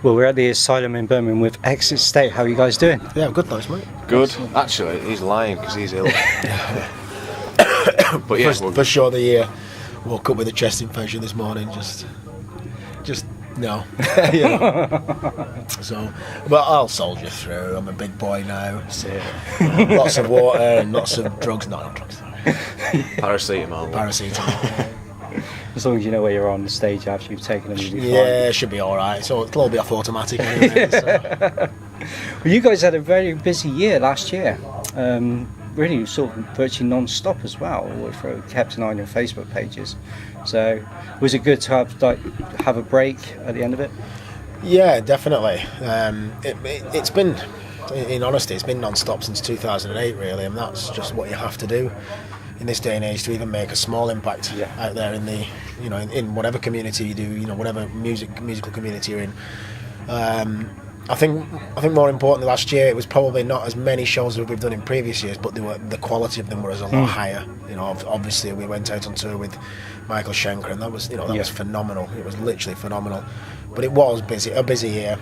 Well, we're at the Asylum in Birmingham with Exit State. How are you guys doing? Yeah, I'm good, thanks, mate. Good. Actually, he's lying because he's ill. But yeah, for sure the year. Woke up with a chest infection this morning, just no. You know. So, but I'll soldier through. I'm a big boy now. So, lots of water and lots of drugs. No, not drugs. Paracetamol. As long as you know where you're on the stage after you've taken them. Yeah, it should be all right. So it'll all be off automatic anyway. So. Well, you guys had a very busy year last year. Really sort of virtually non-stop as well, all through. Kept an eye on your Facebook pages. So was it good to have a break at the end of it? Yeah, definitely. It's been, in honesty, it's been non-stop since 2008 really, and that's just what you have to do in this day and age to even make a small impact out there in the, you know, in whatever community you do, you know, whatever musical community you're in. I think more importantly, last year it was probably not as many shows as we've done in previous years, but the quality of them was a lot higher. You know, obviously we went out on tour with Michael Schenker, and that was was phenomenal. It was literally phenomenal. But it was a busy year.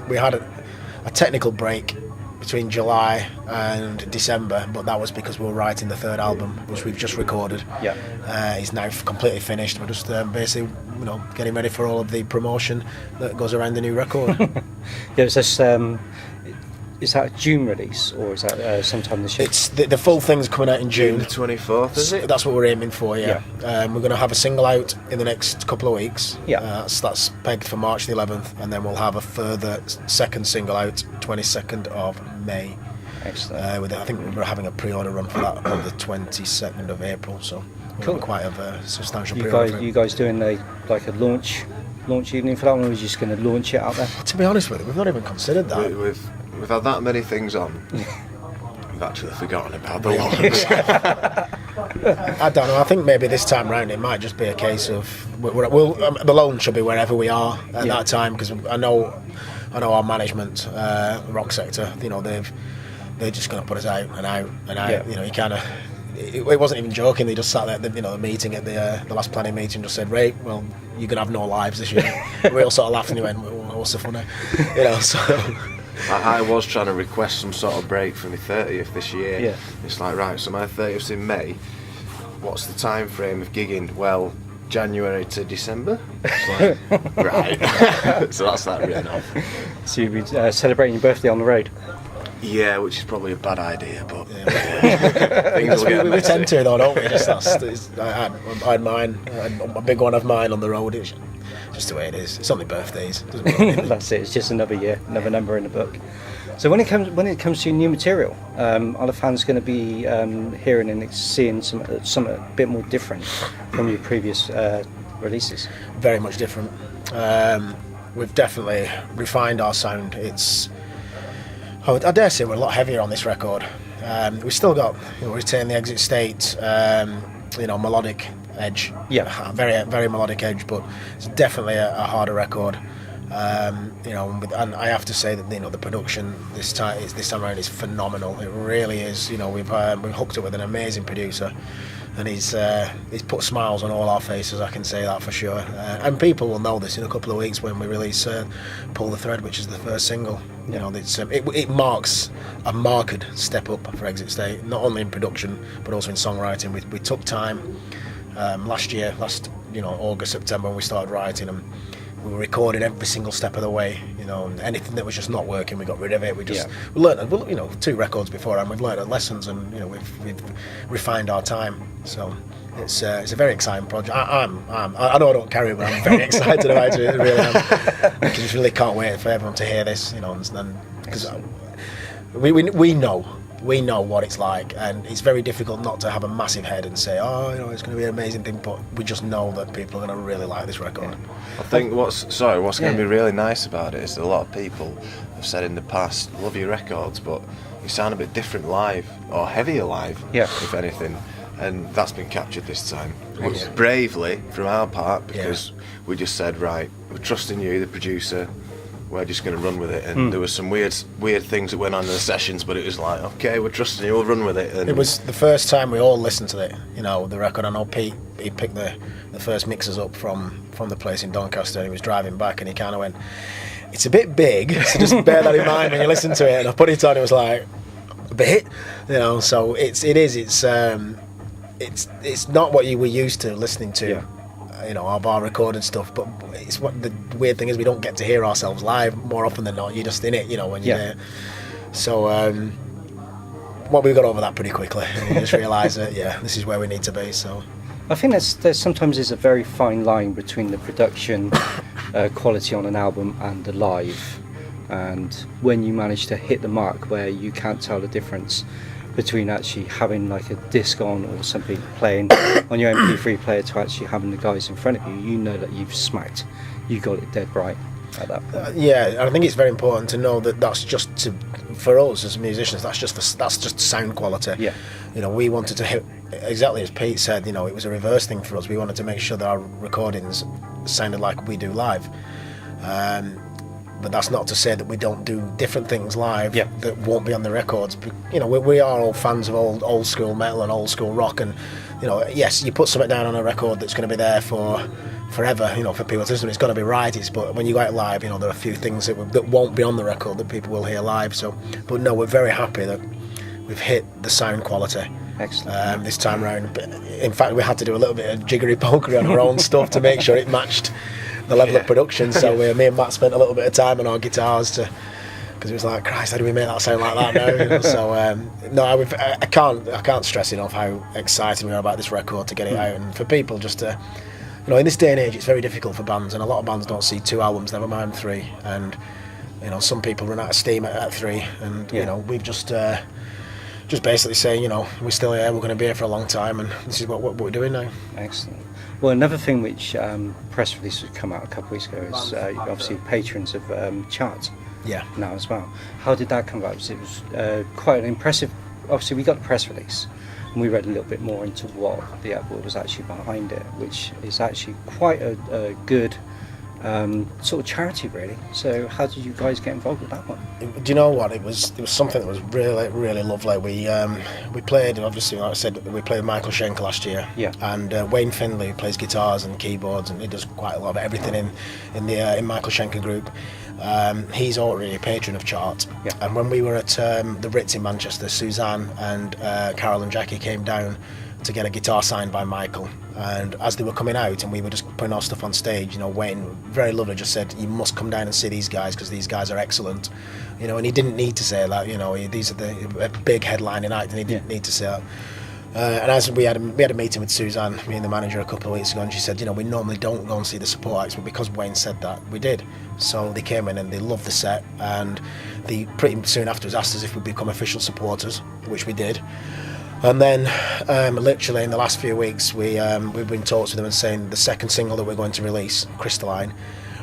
We had a technical break between July and December, but that was because we were writing the third album, which we've just recorded. It's now completely finished. We're just basically, you know, getting ready for all of the promotion that goes around the new record. Is that a June release, or is that sometime this year? It's the full thing's coming out in June. The 24th, is it? That's what we're aiming for. Yeah. We're going to have a single out in the next couple of weeks. That's pegged for March the 11th, and then we'll have a further second single out 22nd of May. Excellent. I think we're having a pre-order run for that on the 22nd of April. So cool. Quite a substantial pre-order. You guys doing a launch evening for that one, or are you just going to launch it out there? To be honest with you, we've not even considered that. We've had that many things on. We've actually forgotten about the launch. I don't know. I think maybe this time round it might just be a case of the launch should be wherever we are at that time, because I know our management, rock sector. You know, they're just going to put us out and out and out. Yeah. You know, you kind of. It wasn't even joking. They just sat there, the meeting at the last planning meeting, just said, "Ray, well, you're gonna have no lives this year." We all sort of laughed and went, well, "What's so funny?" You know. So I was trying to request some sort of break for my 30th this year. Yeah. It's like, right, so my 30th's in May. What's the time frame of gigging? Well, January to December. It's like, right. So that's that written off. So you'll be celebrating your birthday on the road. Yeah, which is probably a bad idea, but things will get messy. We tend to, though, don't we? I had mine, a big one of mine on the road. It's just the way it is. It's only birthdays. That's it. It's just another year, another number in the book. So when it comes to your new material, are the fans going to be hearing and seeing some a bit more different from your previous releases? Very much different. We've definitely refined our sound. I dare say we're a lot heavier on this record. We've still got, retain the Exit State, melodic edge. Yeah. Very, very melodic edge, but it's definitely a harder record. And I have to say that the production this time around is phenomenal. It really is. We've hooked up with an amazing producer, and he's put smiles on all our faces. I can say that for sure. And people will know this in a couple of weeks when we release "Pull the Thread," which is the first single. It marks a marked step up for Exit State, not only in production but also in songwriting. We took time last August, September, when we started writing them. We were recording every single step of the way, and anything that was just not working, we got rid of it. We learned, 2 records before, and we've learned our lessons, and we've refined our time. So it's a very exciting project. I know I don't carry it, but I'm very excited about it. Really am. I just really can't wait for everyone to hear this, and because we know what it's like, and it's very difficult not to have a massive head and say, it's going to be an amazing thing, but we just know that people are going to really like this record. I think what's going to be really nice about it is that a lot of people have said in the past, love your records, but you sound a bit different live, or heavier live, if anything, and that's been captured this time. Bravely from our part, because we just said, right, we're trusting you, the producer, we're just going to run with it. And there was some weird things that went on in the sessions, but it was like, okay, we're trusting you, we'll run with it. And it was the first time we all listened to it, the record. I know Pete, he picked the first mixers up from the place in Doncaster, and he was driving back, and he kind of went, it's a bit big, so just bear that in mind when you listen to it. And I put it on, it was like, a bit, so it's not what you were used to listening to. Our bar recorded stuff, but it's what the weird thing is, we don't get to hear ourselves live more often than not. You're just in it, when you're there. So we got over that pretty quickly, and you just realise that this is where we need to be. So I think there's sometimes a very fine line between the production quality on an album and the live, and when you manage to hit the mark where you can't tell the difference between actually having like a disc on or something playing on your MP3 player to actually having the guys in front of you, you know that you've smacked, you got it dead right at that point. I think it's very important to know that that's just for us as musicians, that's just sound quality. We wanted to hit, exactly as Pete said, it was a reverse thing for us. We wanted to make sure that our recordings sounded like we do live. But that's not to say that we don't do different things live that won't be on the records. But, we are all fans of old school metal and old school rock, and yes, you put something down on a record that's going to be there for forever. For people to listen, it's got to be right. But when you go out live, there are a few things that won't be on the record that people will hear live. So, but no, we're very happy that we've hit the sound quality. Excellent. This time round. In fact, we had to do a little bit of jiggery pokery on our own stuff to make sure it matched the level of production. So me and Matt spent a little bit of time on our guitars because it was like, Christ, how do we make that sound like that now? So I can't stress enough how excited we are about this record to get it out, and for people just to, in this day and age, it's very difficult for bands, and a lot of bands don't see 2 albums, never mind 3, and some people run out of steam at 3, and we've just basically saying, we're still here, we're going to be here for a long time, and this is what we're doing now. Excellent. Well, another thing which press release has come out a couple of weeks ago is obviously patrons of C.H.A.R.T. Now as well. How did that come about? It was quite an impressive. Obviously, we got the press release, and we read a little bit more into what was actually behind it, which is actually quite a good sort of charity, really. So how did you guys get involved with that one? Do you know what? It was something that was really, really lovely. We played, obviously, like I said, we played with Michael Schenker last year. And Wayne Findlay, who plays guitars and keyboards, and he does quite a lot of everything in Michael Schenker group. He's already a patron of C.H.A.R.T. And when we were at the Ritz in Manchester, Suzanne and Carol and Jackie came down to get a guitar signed by Michael, and as they were coming out and we were just putting our stuff on stage, Wayne, very lovely, just said, you must come down and see these guys because these guys are excellent, and he didn't need to say that, these are a big headlining act, and he didn't need to say that. And as we had a meeting with Suzanne, me and the manager, a couple of weeks ago, and she said, we normally don't go and see the support acts, but because Wayne said that, we did. So they came in and they loved the set, and they pretty soon afterwards asked us if we'd become official supporters, which we did. And then, literally in the last few weeks, we've been in talks with them and saying the second single that we're going to release, Crystalline,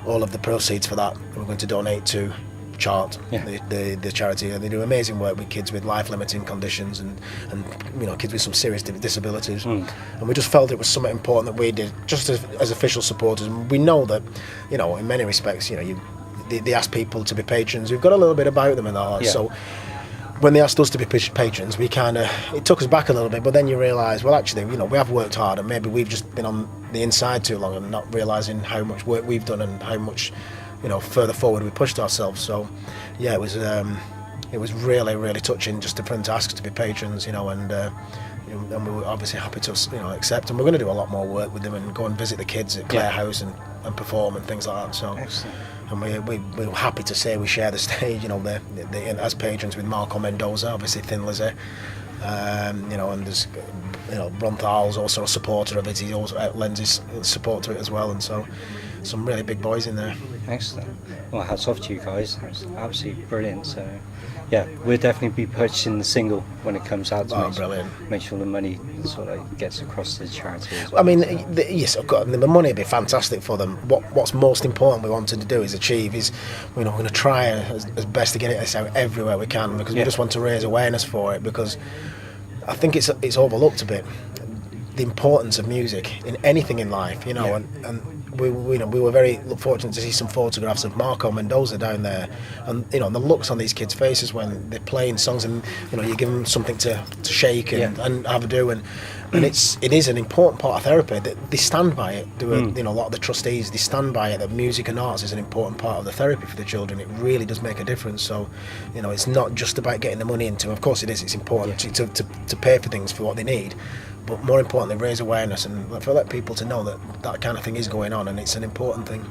all of the proceeds for that we're going to donate to C.H.A.R.T, the charity. And they do amazing work with kids with life-limiting conditions and kids with some serious disabilities. And we just felt it was something important that we did, just as official supporters. And we know that, in many respects, they ask people to be patrons. We've got a little bit about them and all that. So when they asked us to be patrons, it took us back a little bit, but then you realise, well, actually, we have worked hard, and maybe we've just been on the inside too long and not realising how much work we've done and how much, further forward we pushed ourselves. So, it was really, really touching just for them to ask us to be patrons, and we were obviously happy to, accept, and we're going to do a lot more work with them and go and visit the kids at Clare House and perform and things like that. So. Excellent. And we're happy to say we share the stage, as patrons with Marco Mendoza, obviously Thin Lizzy, and there's, Bronthal's also a supporter of it. He also lends his support to it as well, and so some really big boys in there. Excellent. Well, hats off to you guys. That's absolutely brilliant. So, we'll definitely be purchasing the single when it comes out. Make sure the money sort of gets across to the charity as well. I mean, yes, of course, the money would be fantastic for them. What's most important we wanted to do is we're going to try as best to get it out everywhere we can, because we just want to raise awareness for it, because I think it's overlooked a bit, the importance of music in anything in life, and we were very fortunate to see some photographs of Marco Mendoza down there, and the looks on these kids' faces when they're playing songs, and you give them something to shake and have a do, and it is an important part of therapy. That they stand by it. A lot of the trustees, they stand by it. That music and arts is an important part of the therapy for the children. It really does make a difference. So, it's not just about getting the money into. Of course, it is. It's important to pay for things for what they need, but more importantly, raise awareness and let people to know that kind of thing is going on, and it's an important thing.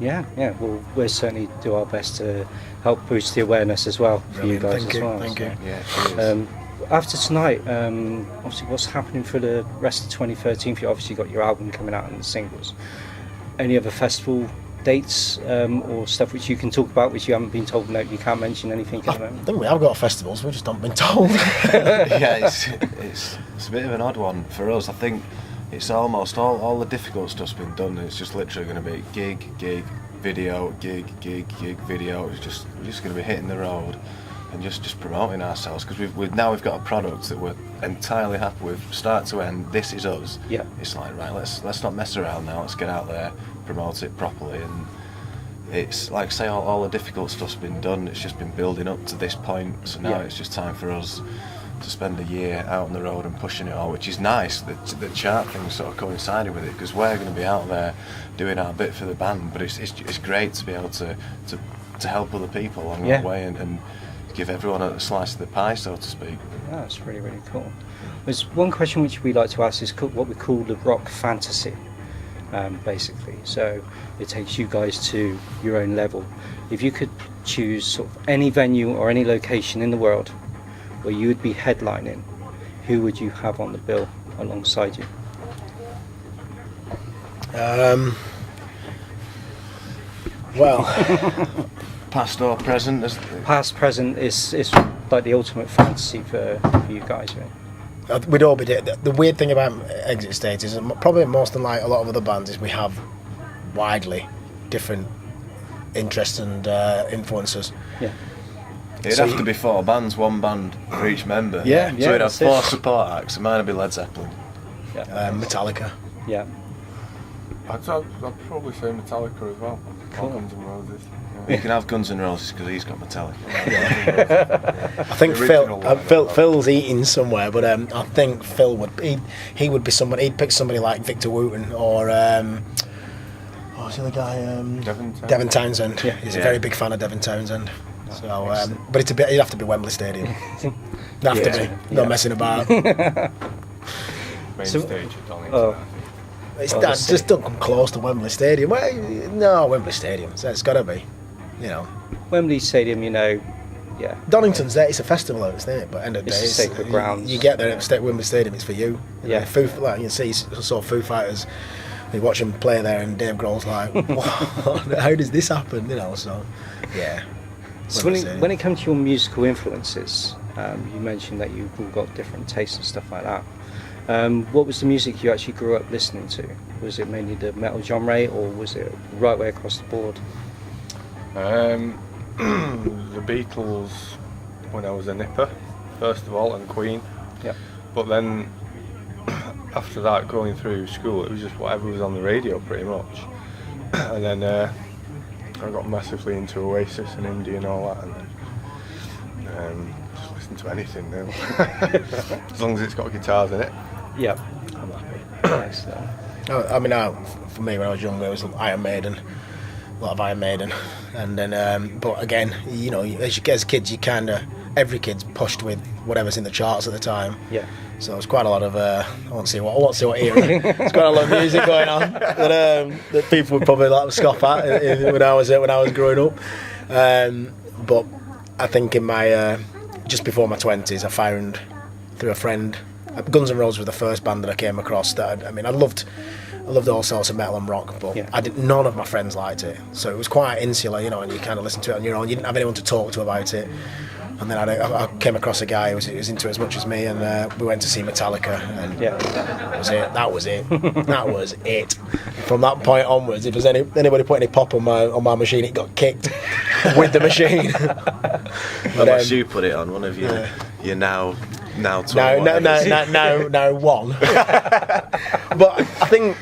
Yeah. Well, we'll certainly do our best to help boost the awareness as well for you guys as well. Thank you. Yeah, after tonight, obviously, what's happening for the rest of 2013? You obviously got your album coming out and the singles. Any other festival dates or stuff which you can talk about, which you haven't been told? No, you can't mention anything at the moment. I think we have got festivals. We just haven't been told. Yeah, it's a bit of an odd one for us. I think it's almost all the difficult stuff's been done. It's just literally going to be gig, video, gig, video. We're just going to be hitting the road and just promoting ourselves, because we've got a product that we're entirely happy with, start to end. This is us. Yeah. It's like, right, let's not mess around now. Let's get out there, promote it properly, and it's like I say, all the difficult stuff's been done. It's just been building up to this point. So now it's just time for us to spend a year out on the road and pushing it all, which is nice. The chart thing sort of coincided with it, because we're going to be out there doing our bit for the band, but it's great to be able to help other people along that way and give everyone a slice of the pie, so to speak. Oh, that's really, really cool. There's one question which we like to ask, is what we call the rock fantasy, basically. So it takes you guys to your own level. If you could choose sort of any venue or any location in the world where you would be headlining, who would you have on the bill alongside you? Well, Past or present? Past, present is like the ultimate fantasy for you guys, right? we'd all be the weird thing about Exit State is, probably most than like a lot of other bands, is we have widely different interests and influences. Yeah. It'd have to be 4 bands, 1 band for each member. Yeah, So we'd have 4 it. support acts, and mine would be Led Zeppelin. Metallica. Yeah. I'd probably say Metallica as well. Cool. Or Guns N' Roses. You can have Guns N' Roses because he's got Metallica. I think The original one. Phil's eating somewhere, but I think Phil he would be someone. He'd pick somebody like Victor Wooten or what's the other guy? Devin Townsend. Yeah. He's a very big fan of Devin Townsend. So, but it'd have to be Wembley Stadium. It'd have to be. No messing about. Main stage at Donington. Just don't come close to Wembley Stadium. No, Wembley Stadium. So it's got to be, Wembley Stadium, yeah. Donington's there. It's a festival, isn't it? But end of the day, It's a sacred grounds. You get there at Wembley Stadium. It's for you. Yeah. Like you see, saw Foo Fighters. You watch them play there, and Dave Grohl's like, "What? How does this happen?" So, yeah. So when it comes to your musical influences, you mentioned that you've all got different tastes and stuff like that. What was the music you actually grew up listening to? Was it mainly the metal genre, or was it right way across the board? The Beatles when I was a nipper, first of all, and Queen. Yeah. But then after that, going through school, it was just whatever was on the radio, pretty much. And then I got massively into Oasis and indie and all that, and then just listen to anything now, as long as it's got guitars in it. Yeah. I'm happy. Nice, I mean, for me, when I was younger, it was Iron Maiden, a lot of Iron Maiden, and then, but again, as kids, every kid's pushed with whatever's in the charts at the time. Yeah. So it's quite a lot of I won't say what era. It's quite a lot of music going on that people would probably like to scoff at when I was growing up. But I think in my just before my 20s, I found through a friend, Guns N' Roses were the first band that I came across that I loved all sorts of metal and rock, but none of my friends liked it. So it was quite insular, and you kind of listened to it on your own. You didn't have anyone to talk to about it. And then I came across a guy who was into it as much as me, and we went to see Metallica, and that was it. From that point onwards, if there's anybody put any pop on my machine, it got kicked with the machine. Unless you put it on one of your now 20. Now one. But I think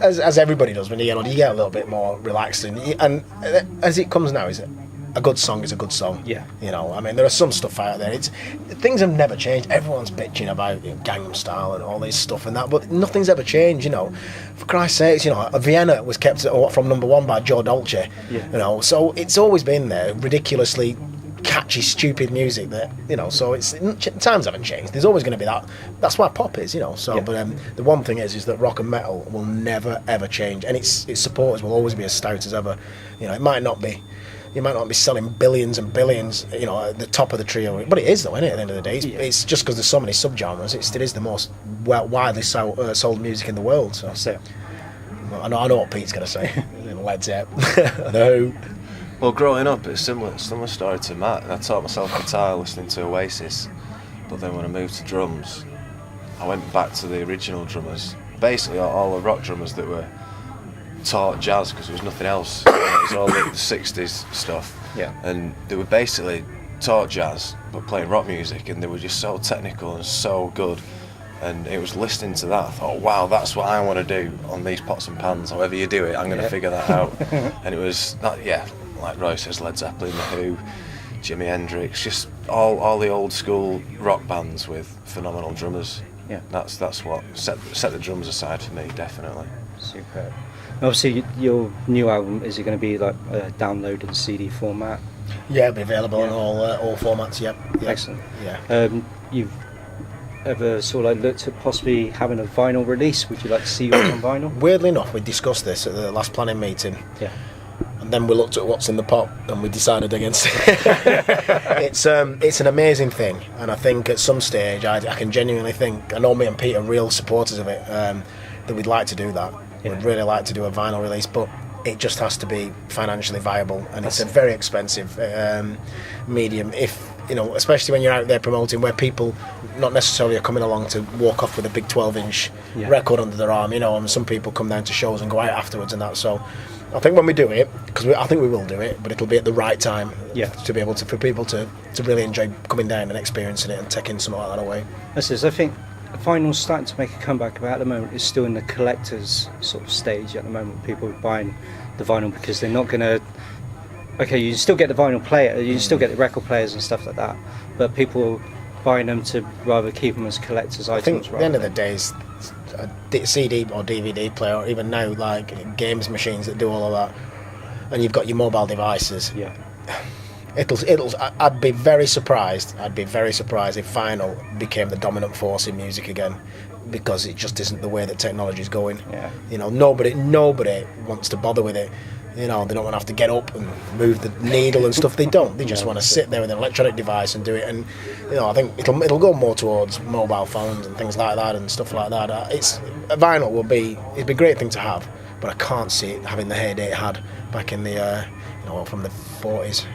as everybody does when you get older, you get a little bit more relaxed, and as it comes now, is a good song is a good song. Yeah. You know, I mean, there are some stuff out there. Things have never changed. Everyone's bitching about Gangnam Style and all this stuff and that, but nothing's ever changed. You know, for Christ's sakes, you know, Vienna was kept from number one by Joe Dolce. Yeah. You know, so it's always been there, ridiculously catchy, stupid music that, you know, so times haven't changed. There's always going to be that. That's why pop is, you know. So, but the one thing is that rock and metal will never ever change, and its supporters will always be as stout as ever. You know, it might not be. You might not be selling billions and billions, you know, at the top of the trio, but it is though, isn't it? At the end of the day, it's just because there's so many subgenres. It is the most widely sold music in the world. So, I know what Pete's going to say. Led Zeppelin. No. Well, growing up, it's similar story to Matt. I taught myself guitar listening to Oasis, but then when I moved to drums, I went back to the original drummers. Basically, all the rock drummers that were taught jazz because there was nothing else. It was all the 60s stuff. Yeah. And they were basically taught jazz but playing rock music, and they were just so technical and so good. And it was listening to that, I thought, wow, that's what I want to do on these pots and pans. However you do it, I'm going to figure that out. And it was that, like Roy says, Led Zeppelin, The Who, Jimi Hendrix, just all the old school rock bands with phenomenal drummers. Yeah. That's what set the drums aside for me, definitely. Superb. Obviously, your new album, is it going to be like a downloaded CD format? Yeah, it'll be available on all formats. Yep. Excellent. Yeah. You've ever sort of like looked at possibly having a vinyl release? Would you like to see yours on vinyl? Weirdly enough, we discussed this at the last planning meeting. Yeah. And then we looked at what's in the pot and we decided against it. It's an amazing thing, and I think at some stage I can genuinely think, I know me and Pete are real supporters of it, that we'd like to do that. We'd really like to do a vinyl release, but it just has to be financially viable, and it's a very expensive medium. If you know, especially when you're out there promoting, where people not necessarily are coming along to walk off with a big 12-inch record under their arm, you know, and some people come down to shows and go out afterwards and that. So I think when we do it, because I think we will do it, but it'll be at the right time to be able to, for people to really enjoy coming down and experiencing it and taking something like that away. I think vinyl's starting to make a comeback, but at the moment it's still in the collector's sort of stage at the moment. People are buying the vinyl because they're not going to... Okay, you still get the vinyl player, you still get the record players and stuff like that, but people are buying them to rather keep them as collector's items. I think at the end of the day, a CD or DVD player, or even now like games machines that do all of that, and you've got your mobile devices. Yeah. I'd be very surprised if vinyl became the dominant force in music again, because it just isn't the way that technology is going. Yeah. You know, nobody wants to bother with it. You know, they don't want to have to get up and move the needle and stuff. They don't. They just want to sit there with an electronic device and do it. And you know, I think it'll go more towards mobile phones and things like that and stuff like that. Vinyl it'd be a great thing to have, but I can't see it having the heyday it had back in the from the 40s,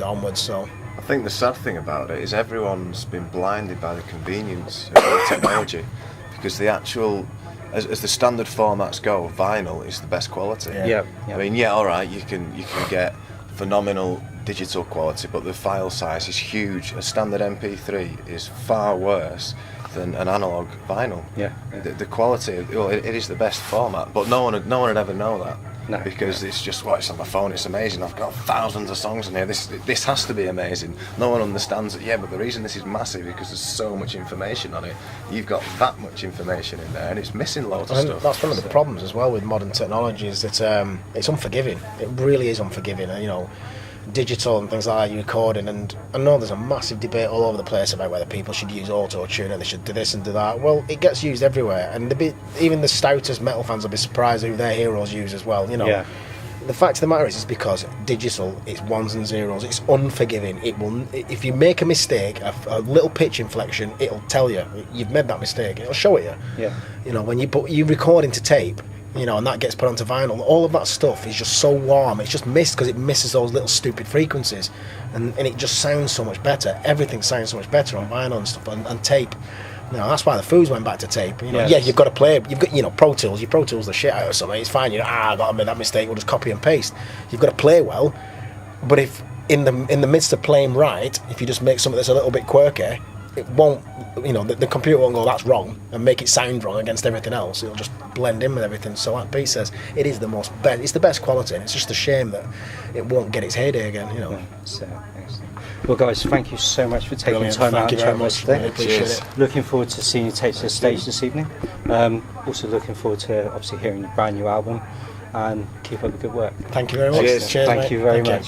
onwards. So I think the sad thing about it is everyone's been blinded by the convenience of the technology, because the actual, as the standard formats go, vinyl is the best quality. Yeah. I mean, all right, you can get phenomenal digital quality, but the file size is huge. A standard MP3 is far worse than an analog vinyl. Yeah. The quality, well, it is the best format, but no one would ever know that. No. Because it's just, it's on my phone, it's amazing, I've got thousands of songs in here, this has to be amazing. No one understands it, but the reason this is massive is because there's so much information on it. You've got that much information in there and it's missing loads of stuff. That's one of the problems as well with modern technology, is that it's unforgiving. It really is unforgiving. You know, digital and things like that, you're recording, and I know there's a massive debate all over the place about whether people should use auto-tune and they should do this and do that. Well, it gets used everywhere, and even the stoutest metal fans will be surprised who their heroes use as well, you know. Yeah. The fact of the matter is because digital, it's ones and zeros, it's unforgiving. It will, if you make a mistake, a little pitch inflection, it'll tell you you've made that mistake. It'll show it you. Yeah. You know, when you record into tape, you know, and that gets put onto vinyl, all of that stuff is just so warm. It's just missed because it misses those little stupid frequencies, and it just sounds so much better. Everything sounds so much better on vinyl and stuff, and tape. You know, that's why the Foos went back to tape. You know, you've got to play. You've got, Pro Tools. You Pro Tools the shit out of something. It's fine. I got to make that mistake. We'll just copy and paste. You've got to play well, but if in the midst of playing right, if you just make something that's a little bit quirky, it won't, you know, the computer won't go, that's wrong, and make it sound wrong against everything else. It'll just blend in with everything. So like Pete says, it is it's the best quality, and it's just a shame that it won't get its heyday again, you know. So, excellent. Well, guys, thank you so much for taking the time out Thank you and very chatting with us much. today. Really appreciate it. Looking forward to seeing you take to the stage this evening. Also looking forward to obviously hearing your brand new album, and keep up the good work. Thank you very much. Cheers. Cheers, Thank mate. you very Thank you. much.